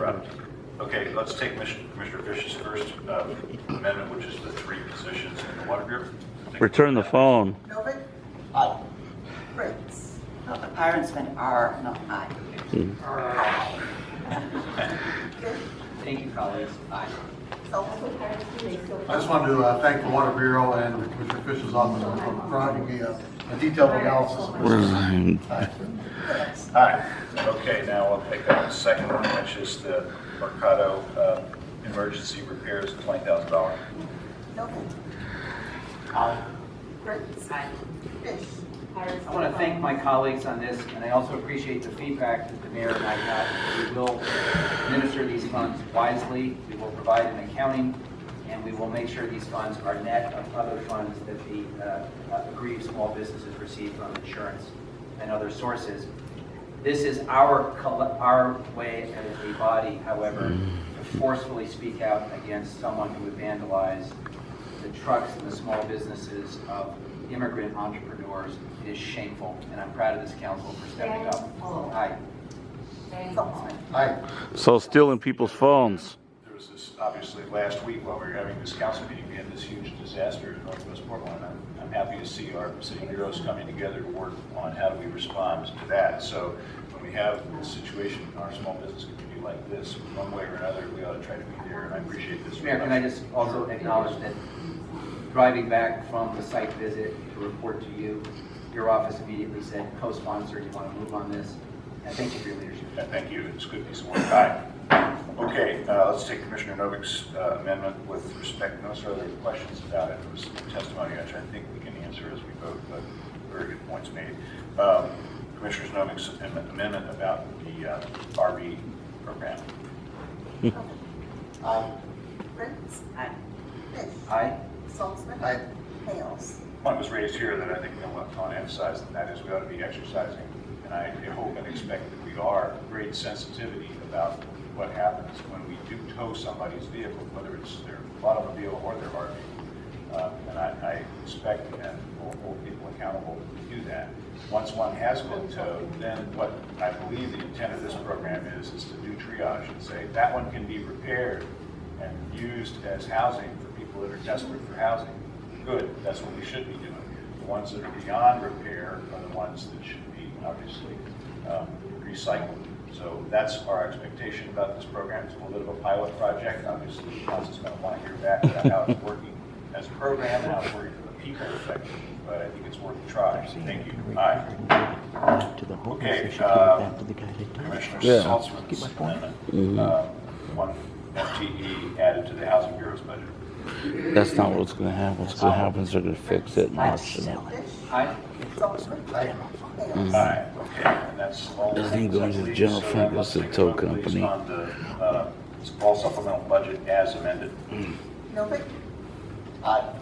interrupt. Okay, let's take Commissioner Fish's first amendment, which is the 3 positions in the Water Bureau. Return the phone. Novick, Aye. Prince, The parents went R, not I. Thank you, colleagues. Aye. Sullivan, I just wanted to thank the Water Bureau and Commissioner Fish's office for providing me a detailed analysis of this. Resigned. Hicks, Aye. Okay, now we'll take the second one, which is the Mercado emergency repairs, $20,000. Novick, Aye. Prince, Fish, I want to thank my colleagues on this, and I also appreciate the feedback that the mayor and I got. We will administer these funds wisely, we will provide an accounting, and we will make sure these funds are net of other funds that the aggrieved small businesses receive from insurance and other sources. This is our way as a body, however, to forcefully speak out against someone who would vandalize the trucks and the small businesses of immigrant entrepreneurs. It is shameful, and I'm proud of this council for stepping up. Aye. Sullivan, Aye. So stealing people's phones. There was this, obviously, last week while we were having this council meeting, we had this huge disaster in Northwest Portland. I'm happy to see our city bureaus coming together to work on how do we respond to that. So when we have a situation in our small business community like this, one way or another, we ought to try to be there, and I appreciate this. Mayor, can I just also acknowledge that driving back from the site visit to report to you, your office immediately said, co-sponsor, you want to move on this? And thank you for your leadership. Thank you. It's a good piece of work. Aye. Okay, let's take Commissioner Novick's amendment with respect. No further questions about it. It was testimony, which I think we can answer as we vote, but very good points made. Commissioner Novick's amendment about the RV program. Aye. Prince, Aye. Fish, Aye. Sullivan, Aye. Hales, Point was raised here that I think we want to emphasize, and that is we ought to be exercising, and I hope and expect that we are, great sensitivity about what happens when we do tow somebody's vehicle, whether it's their automobile or their RV. And I expect and will hold people accountable to do that. Once one has been towed, then what I believe the intent of this program is to do triage and say that one can be repaired and used as housing for people that are desperate for housing. Good, that's what we should be doing. The ones that are beyond repair are the ones that should be obviously recycled. So that's our expectation about this program. It's a little bit of a pilot project. Obviously, the council's going to want to hear back about how it's working as a program and how it's working for the people effectively. But I think it's worth a try. Thank you. Aye. Okay, Commissioner Saltzman's amendment, 1 FTE added to the Housing Bureau's budget. That's not what's going to happen. What's going to happen is they're going to fix it and watch it. Fish, Aye. Sullivan, Aye. Hales, Aye, okay, and that's all. Doesn't he go into the general fund, goes to the tow company? On the all supplemental budget as amended. Novick, Aye.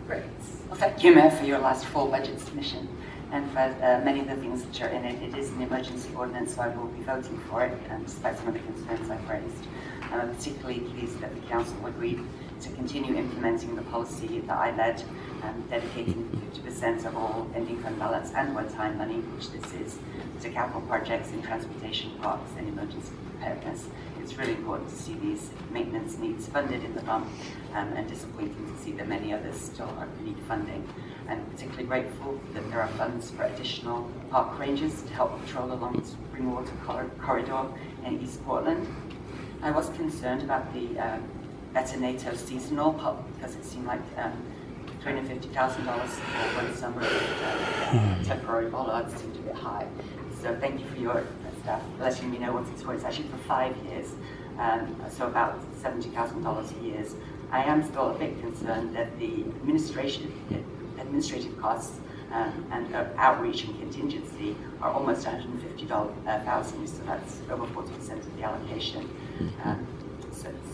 Prince, Well, thank you, Mayor, for your last full budget submission and for many of the things that are in it. It is an emergency ordinance, so I will be voting for it, despite some of the concerns I've raised. I'm particularly pleased that the council agreed to continue implementing the policy that I led, dedicating 50% of all ending fund balance and one-time money, which this is, to capital projects in transportation parks and emergency preparedness. It's really important to see these maintenance needs funded in the bump, and disappointing to see that many others still need funding. I'm particularly grateful that there are funds for additional park rangers to help patrol along the Springwater corridor in East Portland. I was concerned about the Better NATO seasonal pub because it seemed like $250,000 for one summer of temporary bollards seemed a bit high. So thank you for your staff letting me know what it's for. It's actually for 5 years, so about $70,000 a year. I am still a bit concerned that the administrative costs and outreach and contingency are almost $150,000, so that's over 40% of the allocation.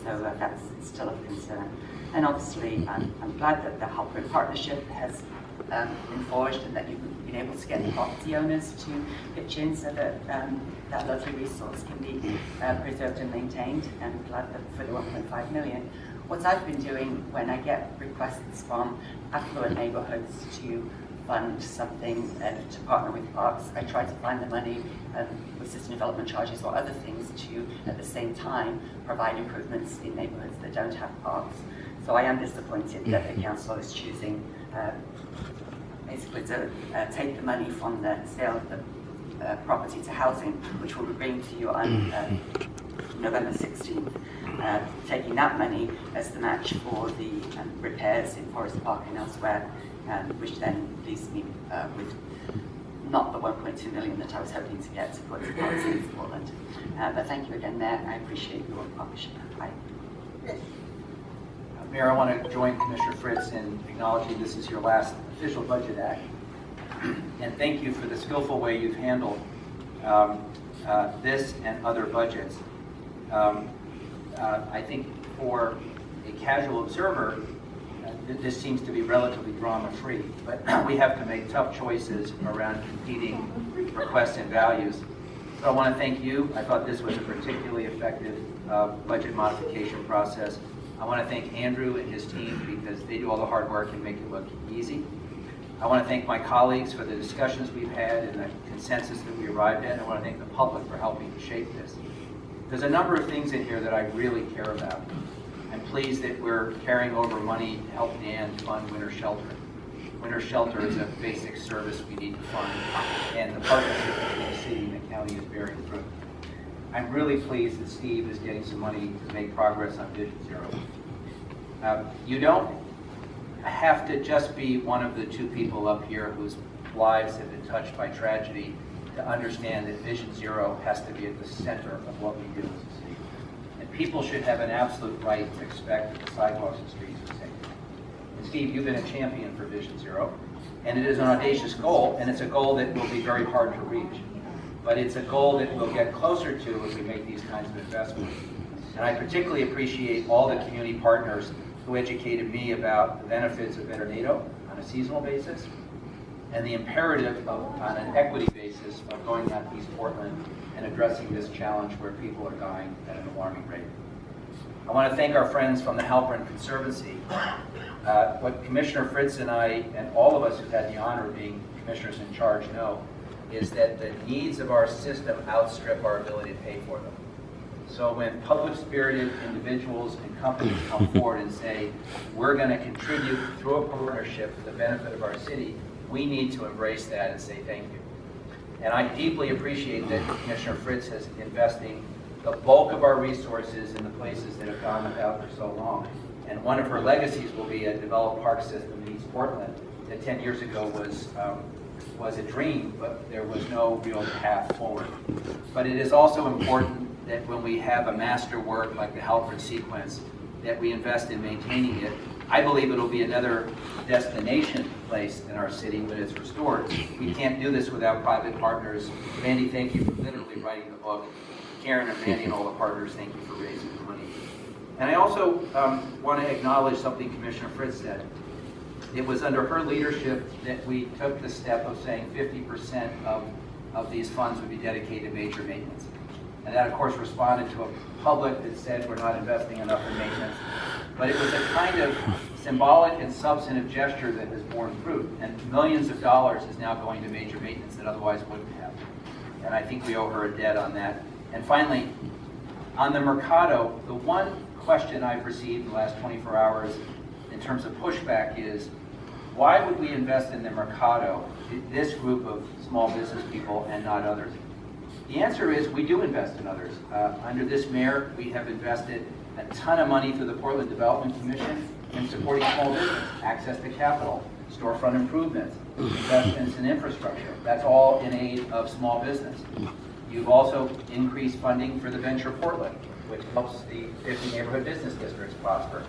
So that's still of concern. And obviously, I'm glad that the Halpern Partnership has been forged and that you've been able to get the property owners to pitch in so that that lovely resource can be preserved and maintained. And I'm glad that for the $1.5 million. What I've been doing when I get requests from affluent neighborhoods to fund something to partner with parks. I try to find the money with system development charges or other things to, at the same time, provide improvements in neighborhoods that don't have parks. So I am disappointed that the council is choosing basically to take the money from the sale of the property to housing, which we'll bring to you on November 16th, taking that money as the match for the repairs in Forest Park and elsewhere, which then leaves me with not the 1.2 million that I was hoping to get to put to parks in Portland. But thank you again, Mayor. I appreciate your partnership. Bye. Mayor, I want to join Commissioner Fritz in acknowledging this is your last official budget act. And thank you for the skillful way you've handled this and other budgets. I think for a casual observer, this seems to be relatively drama-free, but we have to make tough choices around competing requests and values. So I want to thank you. I thought this was a particularly effective budget modification process. I want to thank Andrew and his team because they do all the hard work and make it look easy. I want to thank my colleagues for the discussions we've had and the consensus that we arrived at. I want to thank the public for helping to shape this. There's a number of things in here that I really care about. I'm pleased that we're carrying over money to help Dan fund winter shelter. Winter shelter is a basic service we need to fund, and the partnership between the city and the county is bearing fruit. I'm really pleased that Steve is getting some money to make progress on Vision Zero. You don't have to just be one of the two people up here whose lives have been touched by tragedy to understand that Vision Zero has to be at the center of what we do as a city. And people should have an absolute right to expect that the sidewalks and streets are safe. And Steve, you've been a champion for Vision Zero, and it is an audacious goal, and it's a goal that will be very hard to reach. But it's a goal that we'll get closer to if we make these kinds of investments. And I particularly appreciate all the community partners who educated me about the benefits of Veternado on a seasonal basis and the imperative of, on an equity basis, of going down East Portland and addressing this challenge where people are dying at an alarming rate. I want to thank our friends from the Halpern Conservancy. What Commissioner Fritz and I, and all of us who've had the honor of being commissioners in charge know, is that the needs of our system outstrip our ability to pay for them. So when public-spirited individuals and companies come forward and say, we're going to contribute through a partnership for the benefit of our city, we need to embrace that and say thank you. And I deeply appreciate that Commissioner Fritz is investing the bulk of our resources in the places that have gone without for so long. And one of her legacies will be a developed park system in East Portland that 10 years ago was a dream, but there was no real path forward. But it is also important that when we have a master work like the Halpern sequence, that we invest in maintaining it. I believe it'll be another destination place in our city when it's restored. We can't do this without private partners. Randy, thank you for literally writing the book. Karen and Randy and all the partners, thank you for raising the money. And I also want to acknowledge something Commissioner Fritz said. It was under her leadership that we took the step of saying 50% of these funds would be dedicated to major maintenance. And that, of course, responded to a public that said we're not investing enough in maintenance. But it was a kind of symbolic and substantive gesture that has borne fruit. And millions of dollars is now going to major maintenance that otherwise wouldn't have. And I think we owe her a debt on that. And finally, on the Mercado, the one question I've received in the last 24 hours in terms of pushback is, why would we invest in the Mercado, this group of small business people, and not others? The answer is we do invest in others. Under this mayor, we have invested a ton of money through the Portland Development Commission in supporting small business, access to capital, storefront improvements, investments in infrastructure. That's all in aid of small business. You've also increased funding for the Venture Portland, which helps the 50 neighborhood business districts prosper.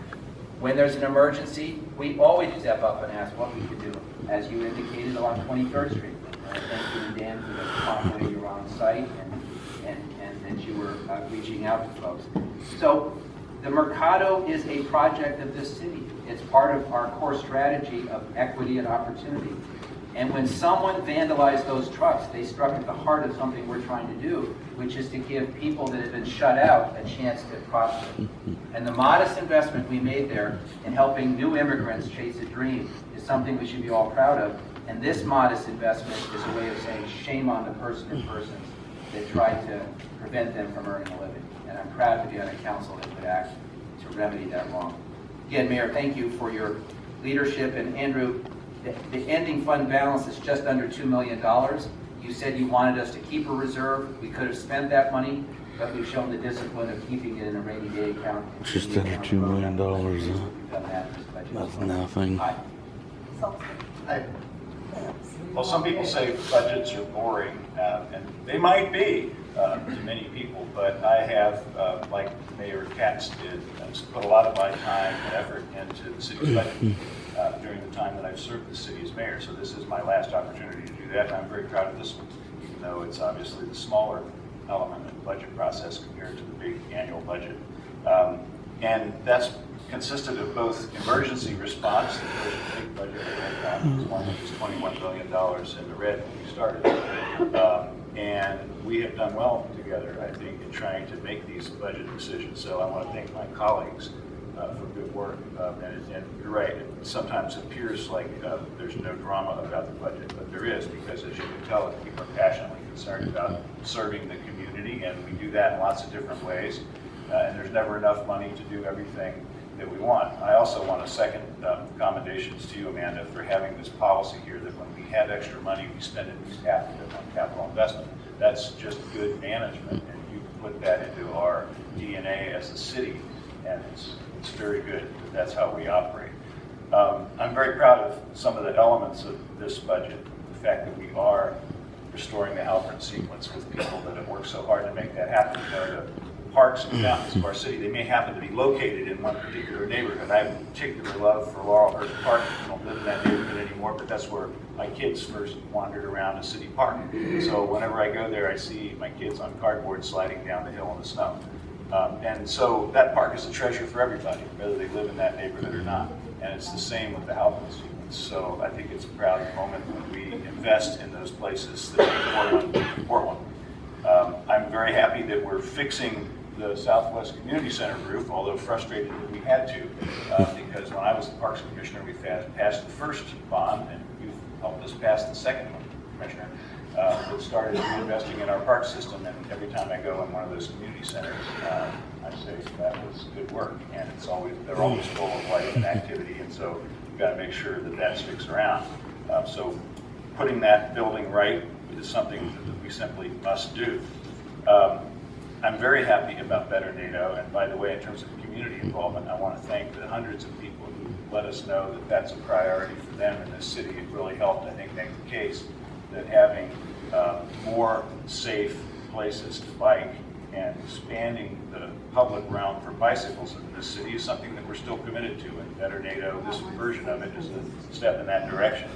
When there's an emergency, we always step up and ask what we could do, as you indicated along 23rd Street. Thank you and Dan for the prompt way you were on site and that you were reaching out to folks. So the Mercado is a project of this city. It's part of our core strategy of equity and opportunity. And when someone vandalized those trucks, they struck at the heart of something we're trying to do, which is to give people that have been shut out a chance to prosper. And the modest investment we made there in helping new immigrants chase a dream is something we should be all proud of. And this modest investment is a way of saying shame on the person or persons that tried to prevent them from earning a living. And I'm proud to be on a council that would act to remedy that wrong. Again, Mayor, thank you for your leadership. And Andrew, the ending fund balance is just under $2 million. You said you wanted us to keep a reserve. We could have spent that money, but we've shown the discipline of keeping it in a rainy day account. Just under $2 million, huh? We've done that in this budget. That's nothing. Aye. Sullivan. Hey, Phillips. Well, some people say budgets are boring, and they might be to many people, but I have, like Mayor Katz did, put a lot of my time and effort into the city's budget during the time that I've served the city as mayor. So this is my last opportunity to do that, and I'm very proud of this one, even though it's obviously the smaller element of the budget process compared to the big annual budget. And that's consisted of both emergency response, the first big budget we had was one that was $21 billion in the red when we started. And we have done well together, I think, in trying to make these budget decisions. So I want to thank my colleagues for good work. And you're right, it sometimes appears like there's no drama about the budget, but there is, because as you can tell, people are passionately concerned about serving the community, and we do that in lots of different ways. And there's never enough money to do everything that we want. I also want to second commendations to you, Amanda, for having this policy here that when we have extra money, we spend at least half of it on capital investment. That's just good management, and you put that into our DNA as a city, and it's very good that that's how we operate. I'm very proud of some of the elements of this budget, the fact that we are restoring the Halpern sequence with people that have worked so hard to make that happen. There are parks and fountains of our city. They may happen to be located in one particular neighborhood. I have a particular love for Laurelhurst Park. I don't live in that neighborhood anymore, but that's where my kids first wandered around a city park. So whenever I go there, I see my kids on cardboard sliding down the hill in the snow. And so that park is a treasure for everybody, whether they live in that neighborhood or not. And it's the same with the Halpern sequence. So I think it's a proud moment when we invest in those places that make Portland. I'm very happy that we're fixing the Southwest Community Center roof, although frustrated that we had to, because when I was the Parks Commissioner, we passed the first bond, and you've helped us pass the second one, Commissioner, that started investing in our park system. And every time I go in one of those community centers, I say that was good work, and they're always full of life and activity, and so we've got to make sure that that sticks around. So putting that building right is something that we simply must do. I'm very happy about Better NATO, and by the way, in terms of community involvement, I want to thank the hundreds of people who let us know that that's a priority for them in this city. It really helped, I think, make the case that having more safe places to bike and expanding the public realm for bicycles in this city is something that we're still committed to, and Better NATO, this version of it, is a step in that direction.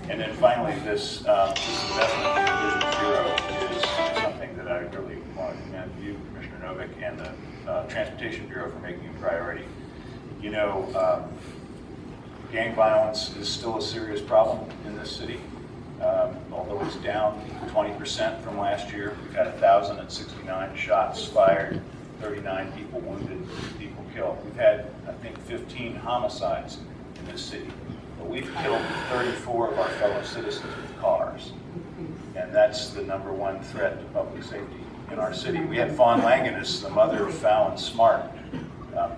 And then finally, this investment in Vision Zero is something that I really want to commend you, Commissioner Novick, and the Transportation Bureau for making a priority. You know, gang violence is still a serious problem in this city. Although it's down 20% from last year, we've had 1,069 shots fired, 39 people wounded, 2 people killed. We've had, I think, 15 homicides in this city, but we've killed 34 of our fellow citizens with cars, and that's the #1 threat to public safety in our city. We had Fawn Langenus, the mother of Fallon Smart,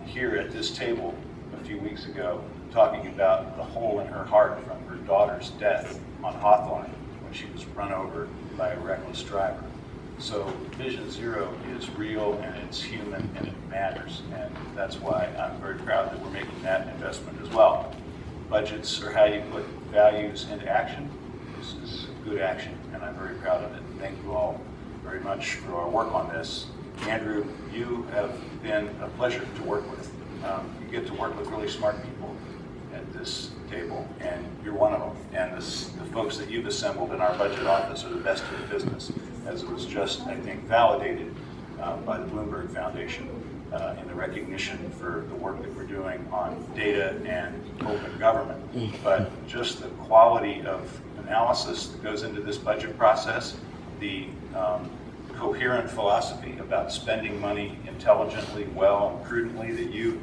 here at this table a few weeks ago, talking about the hole in her heart from her daughter's death on Hawthorne when she was run over by a reckless driver. So Vision Zero is real, and it's human, and it matters, and that's why I'm very proud that we're making that investment as well. Budgets are how you put values into action. This is good action, and I'm very proud of it. Thank you all very much for our work on this. Andrew, you have been a pleasure to work with. You get to work with really smart people at this table, and you're one of them. And the folks that you've assembled in our budget office are the best in the business, as it was just, I think, validated by the Bloomberg Foundation in the recognition for the work that we're doing on data and open government. But just the quality of analysis that goes into this budget process, the coherent philosophy about spending money intelligently, well, and prudently that you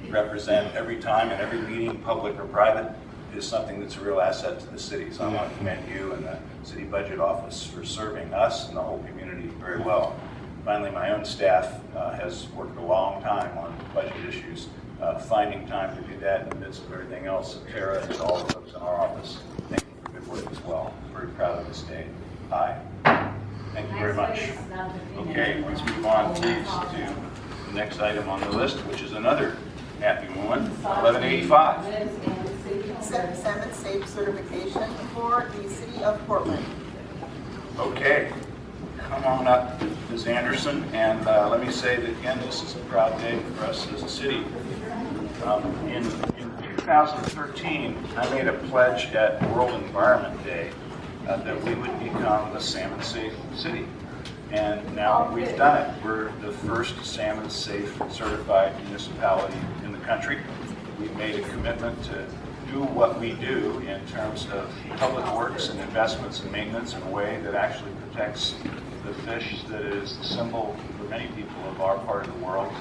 represent every time in every meeting, public or private, is something that's a real asset to the city. So I want to commend you and the city budget office for serving us and the whole community very well. Finally, my own staff has worked a long time on budget issues, finding time to do that in the midst of everything else. Tara and all the folks in our office, thank you for good work as well. Very proud of this day. Aye. Thank you very much. Okay, let's move on, please, to the next item on the list, which is another happy one, 1185. Accept Salmon Safe certification for the city of Portland. Okay, come on up, Ms. Anderson, and let me say that again, this is a proud day for us as a city. In 2013, I made a pledge at World Environment Day that we would become a salmon safe city. And now we've done it. We're the first salmon safe certified municipality in the country. We've made a commitment to do what we do in terms of public works and investments and maintenance in a way that actually protects the fish that is the symbol for many people of our part of the world.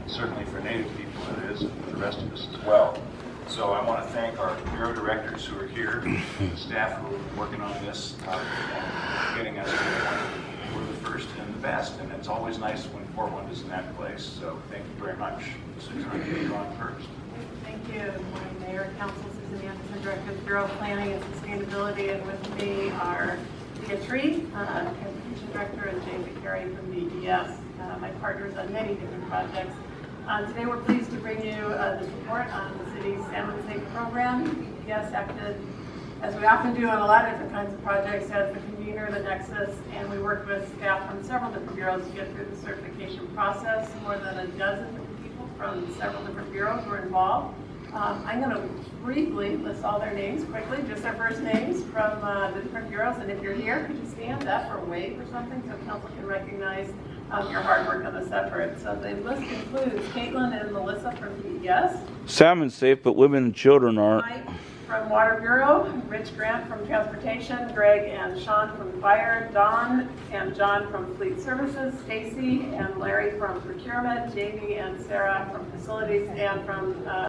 Certainly for Native people it is, and for the rest of us as well. So I want to thank our bureau directors who are here, the staff who are working on this, and getting us to the point where we're the first and the best. And it's always nice when Portland is in that place. So thank you very much. Susan, I'll get you on first. Thank you. Good morning, Mayor, Council, Susan Anderson, Director of the Bureau of Planning and Sustainability, and with me are Leah Tree, Transportation Director, and Jay McCary from BES, my partners on many different projects. Today we're pleased to bring you this report on the city's Salmon Safe program. BES acted, as we often do on a lot of different kinds of projects, as the convener of the Nexus, and we worked with staff from several different bureaus to get through the certification process. More than a dozen different people from several different bureaus were involved. I'm going to briefly list all their names quickly, just their first names from the different bureaus. And if you're here, could you stand up or wave or something so council can recognize your hard work on this effort. So the list includes Caitlin and Melissa from BES. Salmon's safe, but women and children aren't. Mike from Water Bureau, Rich Grant from Transportation, Greg and Sean from Fire, Don and John from Fleet Services, Stacy and Larry from Procurement, Jamie and Sarah from Facilities, and from